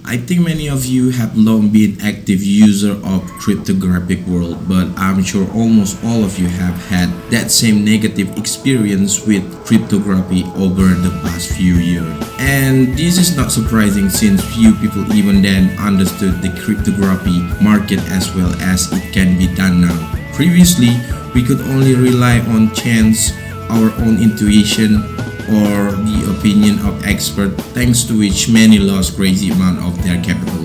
I think many of you have long been active user of cryptographic world, but I'm sure almost all of you have had that same negative experience with cryptography over the past few years. And this is not surprising since few people even then understood the cryptography market as well as it can be done now. Previously, we could only rely on chance, our own intuition, or the opinion of experts, thanks to which many lost crazy amount of their capital.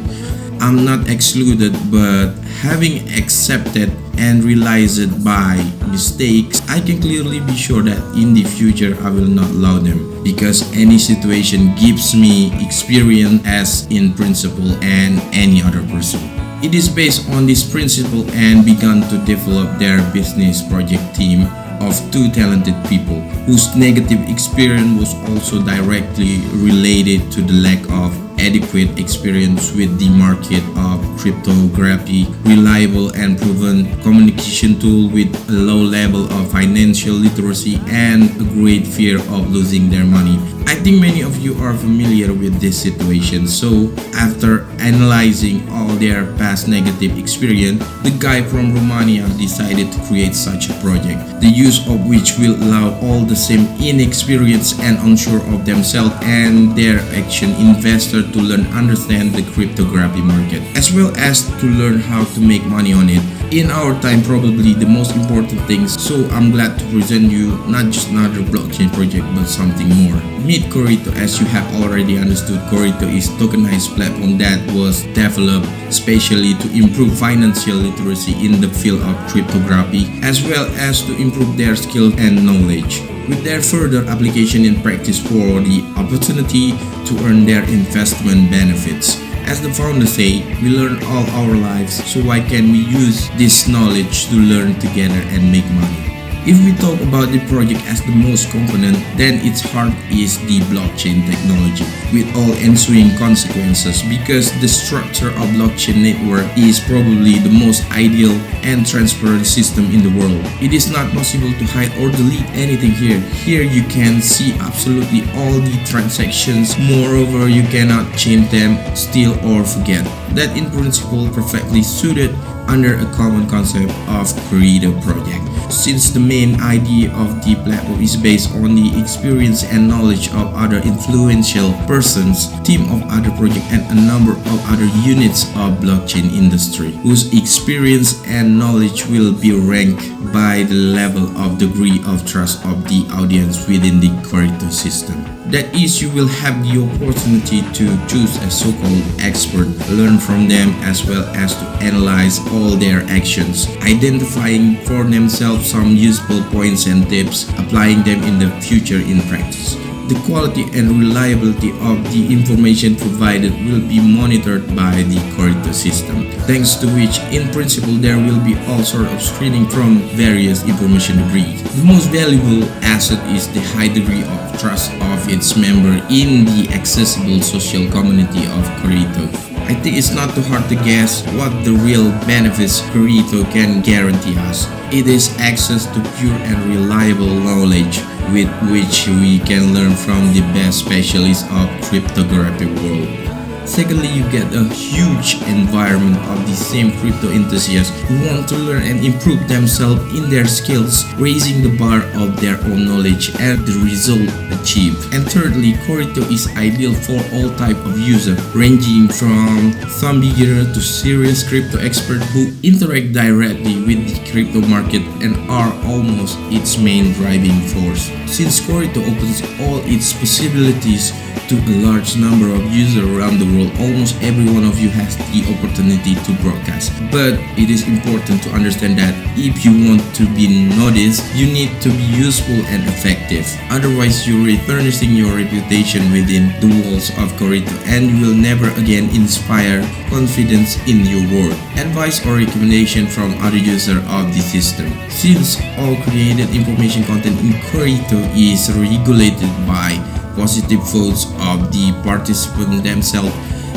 I'm not excluded, but having accepted and realized it by mistakes, I can clearly be sure that in the future I will not allow them, because any situation gives me experience as in principle and any other person. It is based on this principle and began to develop their business project team of two talented people whose negative experience was also directly related to the lack of adequate experience with the market of cryptography, reliable and proven communication tool with a low level of financial literacy, and a great fear of losing their money. I think many of you are familiar with this situation, so after analyzing all their past negative experience, the guy from Romania decided to create such a project, the use of which will allow all the same inexperienced and unsure of themselves and their action investors to learn understand the cryptography market, as well as to learn how to make money on it. In our time, probably the most important things, so I'm glad to present you not just another blockchain project but something more. Meet Coreto. As you have already understood, Coreto is tokenized platform that was developed specially to improve financial literacy in the field of cryptography, as well as to improve their skill and knowledge, with their further application in practice for the opportunity to earn their investment benefits. As the founders say, we learn all our lives, so why can't we use this knowledge to learn together and make money? If we talk about the project as the most component, then its heart is the blockchain technology, with all ensuing consequences, because the structure of blockchain network is probably the most ideal and transparent system in the world. It is not possible to hide or delete anything here. Here you can see absolutely all the transactions. Moreover, you cannot change them, steal or forget. That in principle perfectly suited under a common concept of Coreto project. Since the main idea of the platform is based on the experience and knowledge of other influential persons, team of other projects, and a number of other units of blockchain industry, whose experience and knowledge will be ranked by the level of degree of trust of the audience within the Coreto system. That is, you will have the opportunity to choose a so-called expert, learn from them, as well as to analyze all their actions, identifying for themselves some useful points and tips, applying them in the future in practice. The quality and reliability of the information provided will be monitored by the Coreto system, thanks to which in principle there will be all sort of screening from various information degrees. The most valuable asset is the high degree of trust of its member in the accessible social community of Coreto. I think it's not too hard to guess what the real benefits Coreto can guarantee us. It is access to pure and reliable knowledge with which we can learn from the best specialists of cryptography world. Secondly, you get a huge environment of the same crypto enthusiasts who want to learn and improve themselves in their skills, raising the bar of their own knowledge and the result achieved. And thirdly, Coreto is ideal for all type of users, ranging from some beginner to serious crypto expert who interact directly with the crypto market and are almost its main driving force. Since Coreto opens all its possibilities to a large number of users around the world, almost every one of you has the opportunity to broadcast. But it is important to understand that if you want to be noticed, you need to be useful and effective. Otherwise, you're tarnishing your reputation within the walls of Coreto and you will never again inspire confidence in your work. Advice or recommendation from other users of the system. Since all created information content in Coreto is regulated by positive votes of the participants themselves,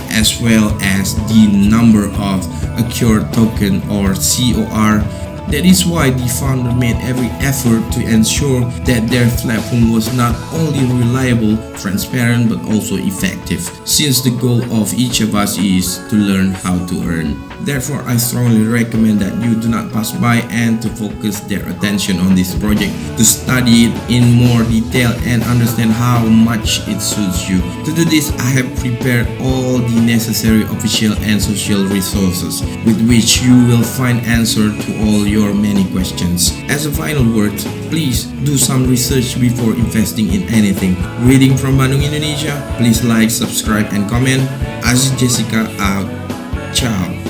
as well as the number of accrued token or COR That is why the founder made every effort to ensure that their platform was not only reliable, transparent, but also effective, since the goal of each of us is to learn how to earn. Therefore, I strongly recommend that you do not pass by and to focus their attention on this project, to study it in more detail and understand how much it suits you. To do this, I have prepared all the necessary official and social resources with which you will find answer to all your many questions. As a final word, please do some research before investing in anything. Reading from Bandung, Indonesia. Please like, subscribe, and comment. Azisjesika out. Ciao.